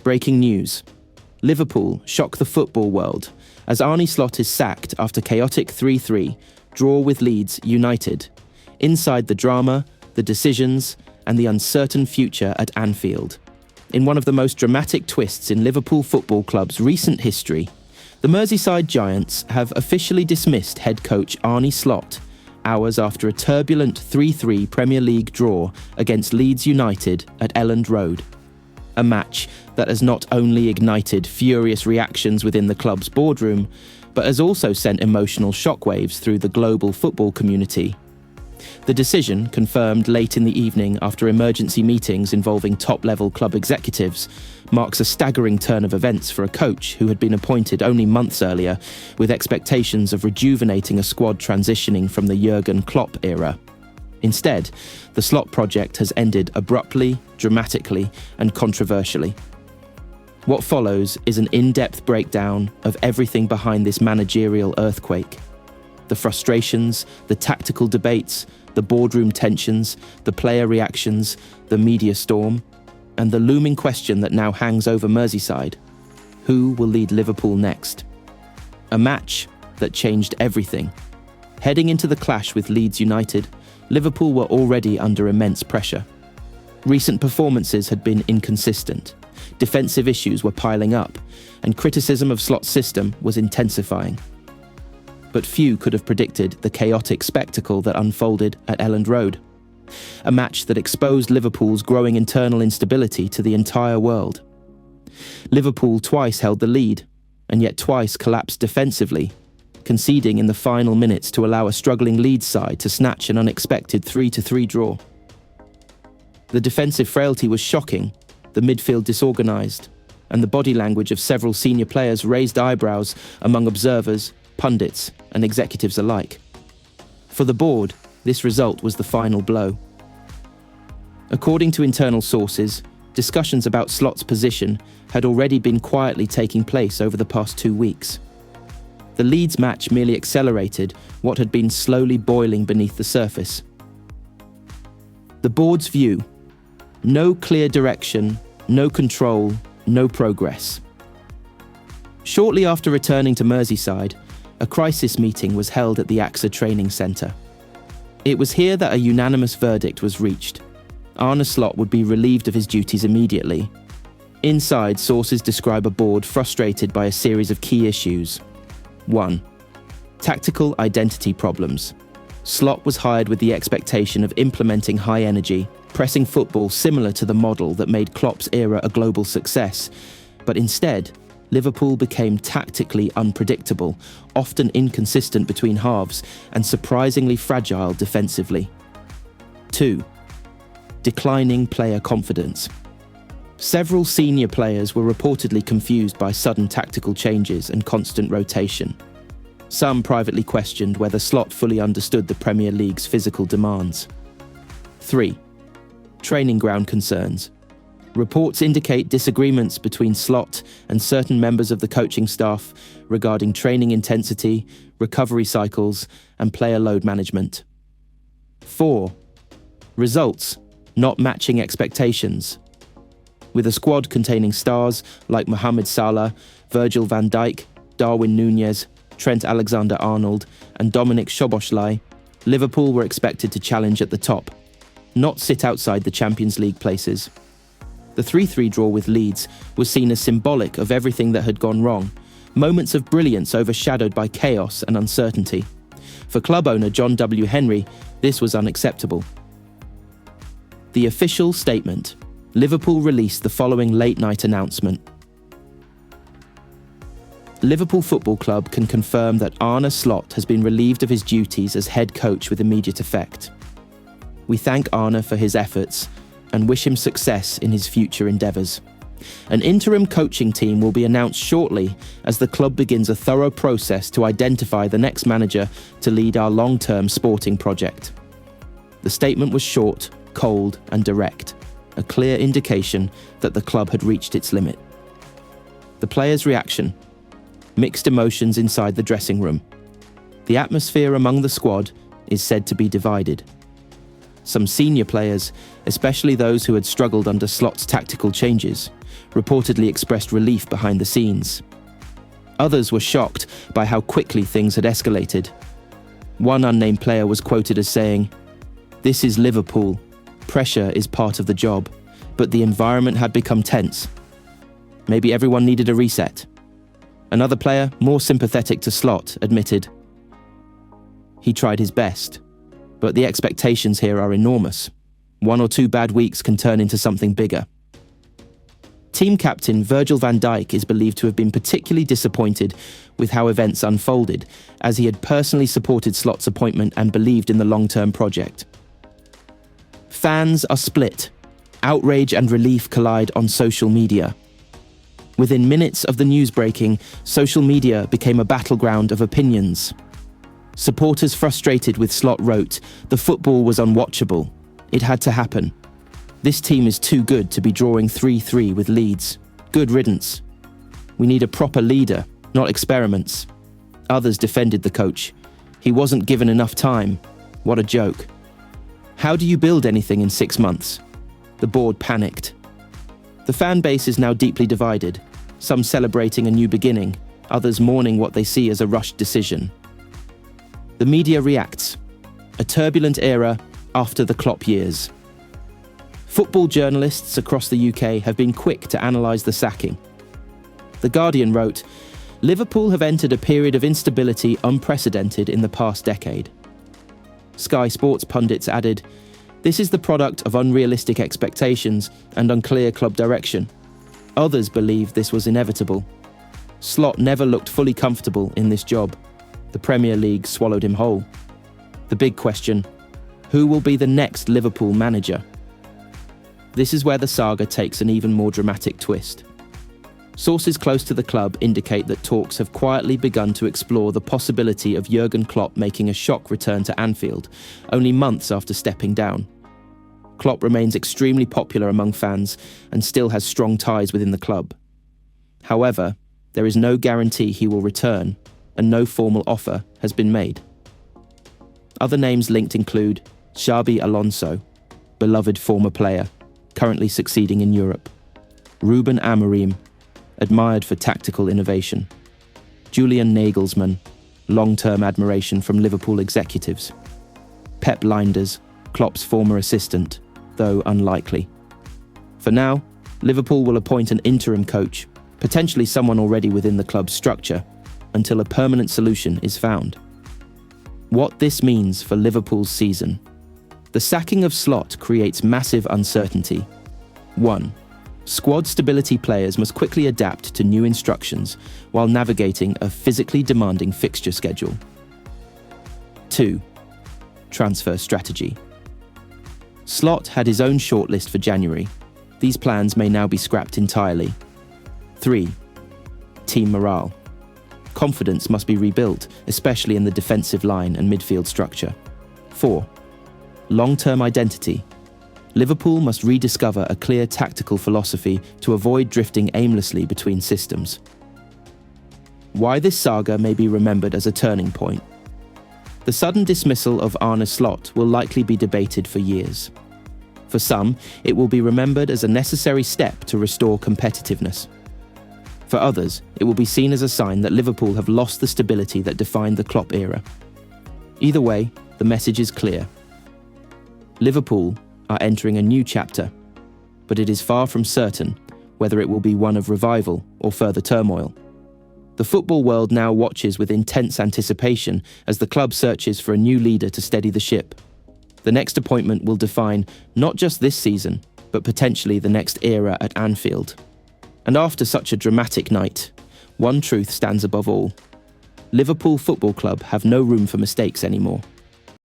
Breaking news. Liverpool shock the football world as Arne Slot is sacked after chaotic 3-3 draw with Leeds United. Inside the drama, the decisions, and the uncertain future at Anfield. In one of the most dramatic twists in Liverpool Football Club's recent history, the Merseyside Giants have officially dismissed head coach Arne Slot hours after a turbulent 3-3 Premier League draw against Leeds United at Elland Road. A match that has not only ignited furious reactions within the club's boardroom, but has also sent emotional shockwaves through the global football community. The decision, confirmed late in the evening after emergency meetings involving top-level club executives, marks a staggering turn of events for a coach who had been appointed only months earlier, with expectations of rejuvenating a squad transitioning from the Jurgen Klopp era. Instead, the Slot project has ended abruptly, dramatically, and controversially. What follows is an in-depth breakdown of everything behind this managerial earthquake. The frustrations, the tactical debates, the boardroom tensions, the player reactions, the media storm, and the looming question that now hangs over Merseyside: who will lead Liverpool next? A match that changed everything. Heading into the clash with Leeds United, Liverpool were already under immense pressure. Recent performances had been inconsistent, defensive issues were piling up, and criticism of Slot's system was intensifying. But few could have predicted the chaotic spectacle that unfolded at Elland Road. A match that exposed Liverpool's growing internal instability to the entire world. Liverpool twice held the lead, and yet twice collapsed defensively, conceding in the final minutes to allow a struggling Leeds side to snatch an unexpected 3-3 draw. The defensive frailty was shocking, the midfield disorganised, and the body language of several senior players raised eyebrows among observers, pundits, and executives alike. For the board, this result was the final blow. According to internal sources, discussions about Slot's position had already been quietly taking place over the past 2 weeks. The Leeds match merely accelerated what had been slowly boiling beneath the surface. The board's view: no clear direction, no control, no progress. Shortly after returning to Merseyside, a crisis meeting was held at the AXA training centre. It was here that a unanimous verdict was reached. Arne Slot would be relieved of his duties immediately. Inside, sources describe a board frustrated by a series of key issues. 1. Tactical identity problems. Slot was hired with the expectation of implementing high-energy, pressing football similar to the model that made Klopp's era a global success, but instead, Liverpool became tactically unpredictable, often inconsistent between halves, and surprisingly fragile defensively. 2. Declining player confidence. Several senior players were reportedly confused by sudden tactical changes and constant rotation. Some privately questioned whether Slot fully understood the Premier League's physical demands. 3. Training ground concerns. Reports indicate disagreements between Slot and certain members of the coaching staff regarding training intensity, recovery cycles, and player load management. 4. Results not matching expectations. With a squad containing stars like Mohamed Salah, Virgil van Dijk, Darwin Núñez, Trent Alexander-Arnold, and Dominic Szoboszlai, Liverpool were expected to challenge at the top, not sit outside the Champions League places. The 3-3 draw with Leeds was seen as symbolic of everything that had gone wrong, moments of brilliance overshadowed by chaos and uncertainty. For club owner John W. Henry, this was unacceptable. The official statement. Liverpool released the following late-night announcement. Liverpool Football Club can confirm that Arne Slot has been relieved of his duties as head coach with immediate effect. We thank Arne for his efforts and wish him success in his future endeavours. An interim coaching team will be announced shortly as the club begins a thorough process to identify the next manager to lead our long-term sporting project. The statement was short, cold, and direct, a clear indication that the club had reached its limit. The players' reaction: mixed emotions inside the dressing room. The atmosphere among the squad is said to be divided. Some senior players, especially those who had struggled under Slot's tactical changes, reportedly expressed relief behind the scenes. Others were shocked by how quickly things had escalated. One unnamed player was quoted as saying, "This is Liverpool. Pressure is part of the job, but the environment had become tense. Maybe everyone needed a reset." Another player, more sympathetic to Slot, admitted, "He tried his best, but the expectations here are enormous. 1 or 2 bad weeks can turn into something bigger." Team captain Virgil van Dijk is believed to have been particularly disappointed with how events unfolded, as he had personally supported Slot's appointment and believed in the long-term project. Fans are split. Outrage and relief collide on social media. Within minutes of the news breaking, social media became a battleground of opinions. Supporters frustrated with Slot wrote, "The football was unwatchable. It had to happen. This team is too good to be drawing 3-3 with Leeds. Good riddance. We need a proper leader, not experiments." Others defended the coach. "He wasn't given enough time. What a joke. How do you build anything in 6 months?" The board panicked. The fan base is now deeply divided, some celebrating a new beginning, others mourning what they see as a rushed decision. The media reacts. A turbulent era after the Klopp years. Football journalists across the UK have been quick to analyse the sacking. The Guardian wrote, "Liverpool have entered a period of instability unprecedented in the past decade." Sky Sports pundits added, "This is the product of unrealistic expectations and unclear club direction." Others believe this was inevitable. Slot never looked fully comfortable in this job. The Premier League swallowed him whole. The big question, who will be the next Liverpool manager? This is where the saga takes an even more dramatic twist. Sources close to the club indicate that talks have quietly begun to explore the possibility of Jurgen Klopp making a shock return to Anfield, only months after stepping down. Klopp remains extremely popular among fans and still has strong ties within the club. However, there is no guarantee he will return, and no formal offer has been made. Other names linked include Xabi Alonso, beloved former player, currently succeeding in Europe; Ruben Amorim, admired for tactical innovation; Julian Nagelsmann, long-term admiration from Liverpool executives; Pep Lijnders, Klopp's former assistant, though unlikely. For now, Liverpool will appoint an interim coach, potentially someone already within the club's structure, until a permanent solution is found. What this means for Liverpool's season. The sacking of Slot creates massive uncertainty. 1. Squad stability players must quickly adapt to new instructions while navigating a physically demanding fixture schedule. 2. Transfer strategy. Slot had his own shortlist for January. These plans may now be scrapped entirely. 3. Team morale. Confidence must be rebuilt, especially in the defensive line and midfield structure. 4. Long-term identity. Liverpool must rediscover a clear tactical philosophy to avoid drifting aimlessly between systems. Why this saga may be remembered as a turning point. The sudden dismissal of Arne Slot will likely be debated for years. For some, it will be remembered as a necessary step to restore competitiveness. For others, it will be seen as a sign that Liverpool have lost the stability that defined the Klopp era. Either way, the message is clear. Liverpool are entering a new chapter, but it is far from certain whether it will be one of revival or further turmoil. The football world now watches with intense anticipation as the club searches for a new leader to steady the ship. The next appointment will define not just this season, but potentially the next era at Anfield. And after such a dramatic night, one truth stands above all. Liverpool Football Club have no room for mistakes anymore.